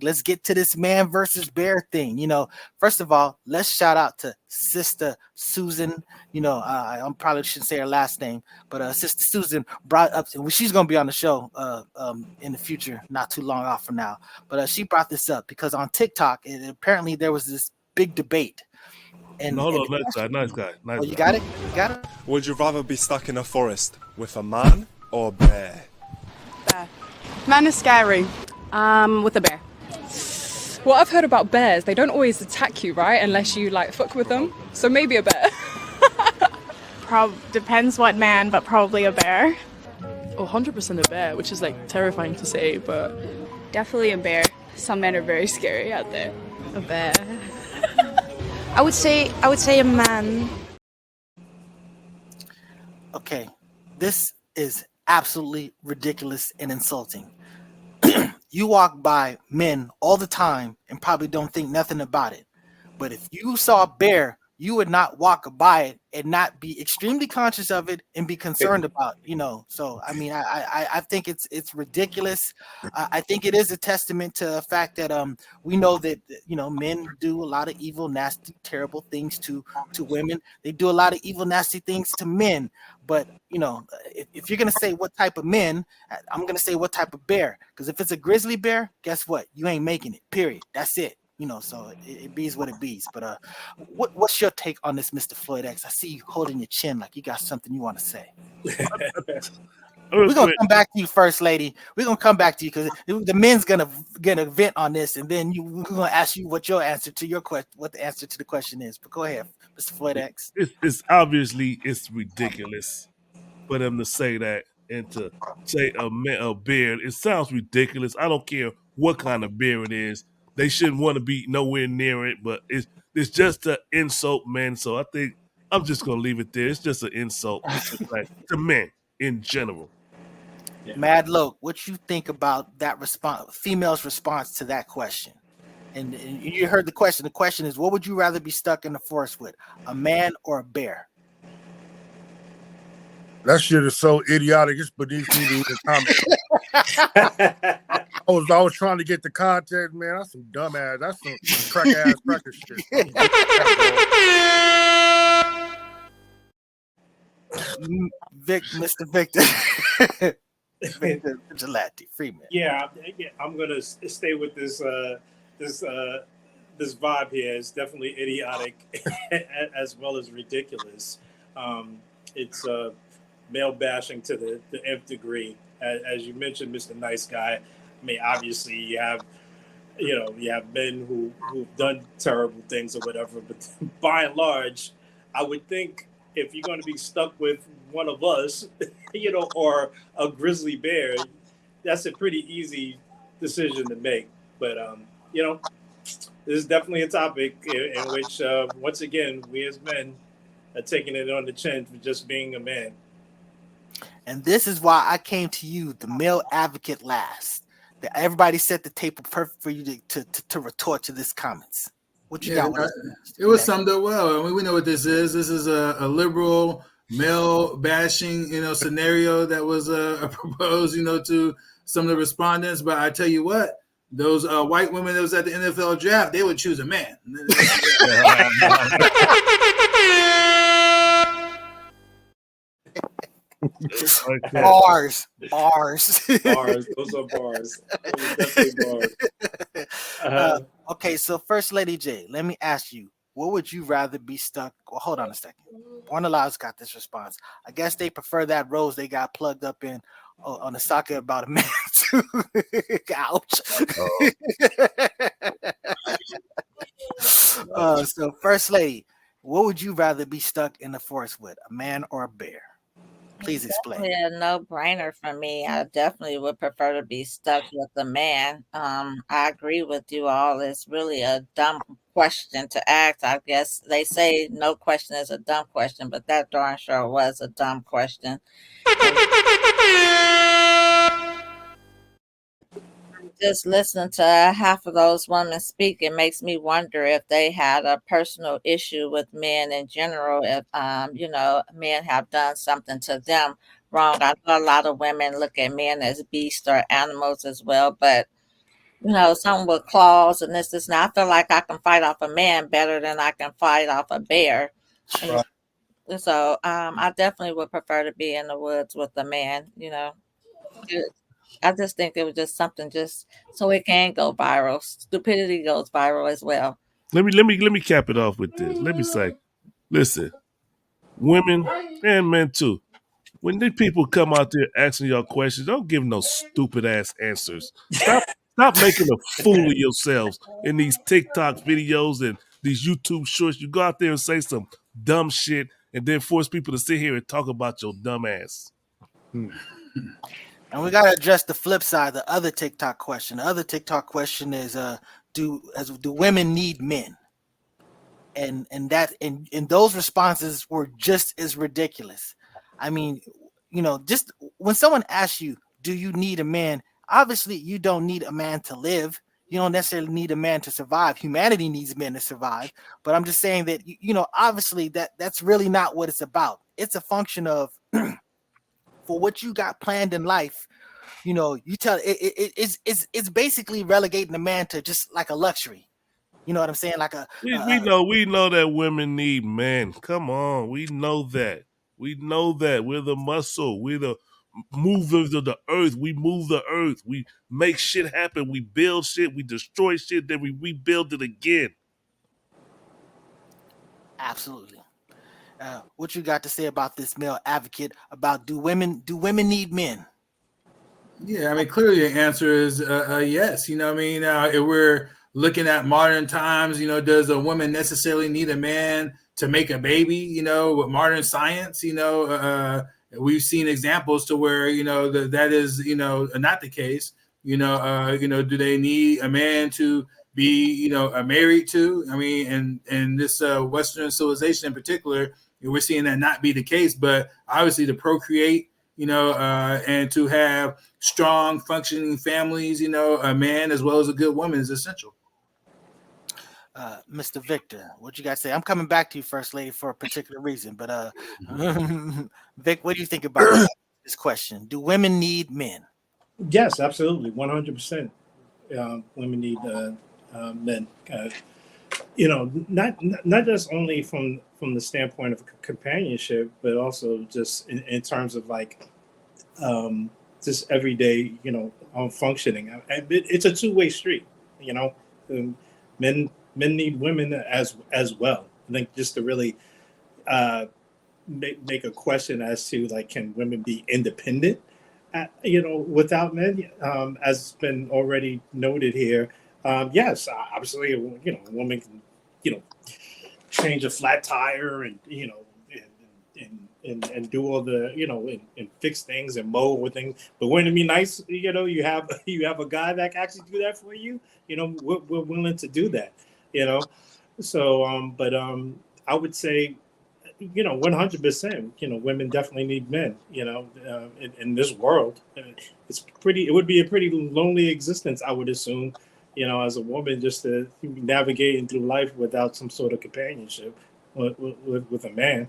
let's get to this man versus bear thing. First of all, let's shout out to Sister Susan. I probably shouldn't say her last name, but Sister Susan brought up, and she's going to be on the show in the future, not too long off from now. But she brought this up because on TikTok, apparently there was this big debate. And, No, hold and on, nice guy. oh, you got it? You got it? Would you rather be stuck in a forest with a man or a bear? Bear. Man is scary. With a bear. What I've heard about bears, they don't always attack you, right? Unless you fuck with them. So maybe a bear. Depends what man, but probably a bear. 100% a bear, which is terrifying to say, but Definitely a bear. Some men are very scary out there. a bear. I would say a man. Okay, this is absolutely ridiculous and insulting. You walk by men all the time and probably don't think nothing about it. But if you saw a bear, you would not walk by it and not be extremely conscious of it and be concerned about, So I mean, I think it's ridiculous. I think it is a testament to the fact that we know that men do a lot of evil, nasty, terrible things to women. They do a lot of evil, nasty things to men. But if you're gonna say what type of men, I'm gonna say what type of bear. Because if it's a grizzly bear, guess what? You ain't making it. Period. That's it. So it bees what it bees. But what's your take on this, Mr. Floyd X? I see you holding your chin like you got something you want to say. We're gonna come back to you first, lady. We're gonna come back to you because the men's gonna vent on this, and then we're gonna ask you what your answer to your question, what the answer to the question is. But go ahead, Mr. Floyd X. It's obviously ridiculous for them to say that and to say a bear. It sounds ridiculous. I don't care what kind of bear it is. They shouldn't want to be nowhere near it, but it's just an insult, men. So I think I'm just gonna leave it there. It's just an insult to men in general. Yeah. Mad Loke, what you think about that response, female's response to that question? And you heard the question. The question is, what would you rather be stuck in the forest with, a man or a bear? That shit is so idiotic. It's beneath me to even comment. I was trying to get the context, man. That's some dumb ass. That's some crack ass cracker shit. Mr. Victor. Victor Vigilante Freeman. Yeah, I'm gonna stay with this this vibe here. It's definitely idiotic as well as ridiculous. It's male bashing to the nth degree. As you mentioned, Mr. Nice Guy. I mean, obviously, you have men who've done terrible things or whatever. But by and large, I would think if you're going to be stuck with one of us, or a grizzly bear, that's a pretty easy decision to make. But this is definitely a topic in which, once again, we as men are taking it on the chin for just being a man. And this is why I came to you, the male advocate, last. That everybody set the table perfect for you to retort to this comments. What you got? It was summed up well. I mean, we know what this is. This is a liberal male bashing, scenario that was proposed, to some of the respondents. But I tell you what, those white women that was at the NFL draft, they would choose a man. Bars. Those are bars. Those bars. Okay, so First Lady J, let me ask you, what would you rather be stuck? Well, hold on a second. Born Alive's got this response. I guess they prefer that rose they got plugged up in on the socket about a man too. Ouch. So First Lady, what would you rather be stuck in the forest with, a man or a bear? Please explain. Definitely a no-brainer for me. I definitely would prefer to be stuck with a man. I agree with you all. It's really a dumb question to ask. I guess they say no question is a dumb question, but that darn sure was a dumb question. Just listening to half of those women speak, it makes me wonder if they had a personal issue with men in general, if men have done something to them wrong. I know a lot of women look at men as beasts or animals as well, but something with claws and this. Now I feel like I can fight off a man better than I can fight off a bear. And so I definitely would prefer to be in the woods with a man. It- I just think it was just something just so it can go viral. Stupidity goes viral as well. Let me cap it off with this. Let me say, listen, women and men too. When these people come out there asking y'all questions, don't give no stupid ass answers. Stop making a fool of yourselves in these TikTok videos and these YouTube shorts. You go out there and say some dumb shit and then force people to sit here and talk about your dumb ass. And we got to address the flip side, the other TikTok question. The other TikTok question is, do women need men? And those responses were just as ridiculous. I mean, just when someone asks you, do you need a man? Obviously, you don't need a man to live. You don't necessarily need a man to survive. Humanity needs men to survive. But I'm just saying that obviously that's really not what it's about. It's a function of for what you got planned in life. You tell it's basically relegating the man to just like a luxury. You know what I'm saying? Like We know that women need men. Come on, we know that. We know that we're the muscle. We're the movers of the earth. We move the earth. We make shit happen. We build shit. We destroy shit. Then we rebuild it again. absolutely. What you got to say about this male advocate about do women need men? Yeah, I mean, clearly the answer is yes. I mean, if we're looking at modern times, does a woman necessarily need a man to make a baby? With modern science, we've seen examples to where that is not the case. Do they need a man to be married to? I mean, and this Western civilization in particular, we're seeing that not be the case. But obviously, to procreate, and to have strong functioning families, a man as well as a good woman is essential. Mr. Victor, what you got to say? I'm coming back to you, First Lady, for a particular reason. But Vic, what do you think about this question? Do women need men? Yes, absolutely, 100%. Women need men. Not just only from the standpoint of companionship, but also just in terms of like just everyday, functioning. It's a two-way street. You know, Um, men need women as well. I think just to really uh, make a question as to like, can women be independent? Without men, as has been already noted here. Yes, obviously, a woman can, you know, change a flat tire and and do all the and fix things and mow with things. But wouldn't it be nice, you have you have a guy that can actually do that for you? We're willing to do that. You know, so but I would say 100%. Women definitely need men. In this world, it's pretty. It would be a pretty lonely existence, I would assume. As a woman, just to navigating through life without some sort of companionship with a man.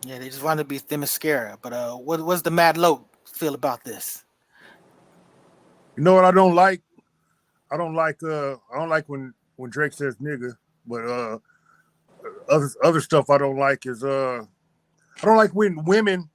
Yeah, they just want to be Themyscira. But what's the Mad Loke feel about this? You know what I don't like? I don't like when Drake says nigga, but other stuff I don't like is I don't like when women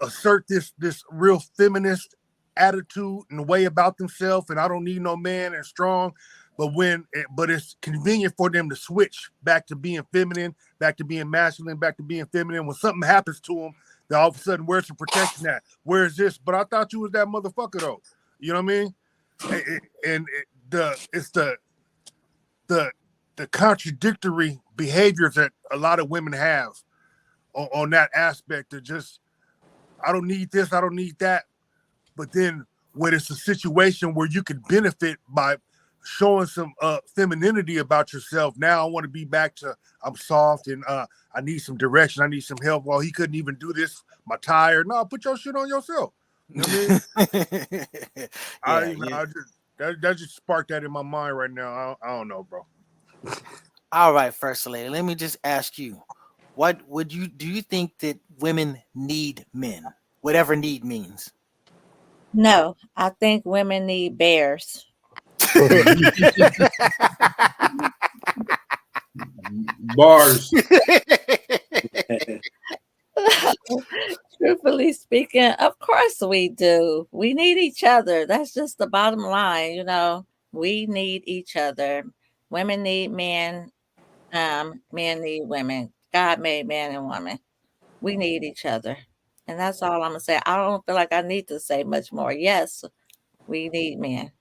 assert this real feminist attitude and way about themselves, and I don't need no man and strong. But it's convenient for them to switch back to being feminine, back to being masculine, back to being feminine. When something happens to them, then all of a sudden, where's the protection at? Where is this? But I thought you was that motherfucker though. You know what I mean? It's the contradictory behaviors that a lot of women have on that aspect of just, I don't need this, I don't need that. But then when it's a situation where you can benefit by showing some femininity about yourself, now I want to be back to I'm soft and I need some direction, I need some help. Well, he couldn't even do this, my tire. No, put your shit on yourself. You know what I mean? Yeah. I just that just sparked that in my mind right now. I don't know, bro. All right, First Lady. Let me just ask you, what do you think that women need men? Whatever need means. No, I think women need bears. Bars. Truthfully speaking, of course we do. We need each other. That's just the bottom line, you know. We need each other. Women need men. Men need women. God made man and woman. We need each other. And that's all I'm gonna say. I don't feel like I need to say much more. Yes, we need men.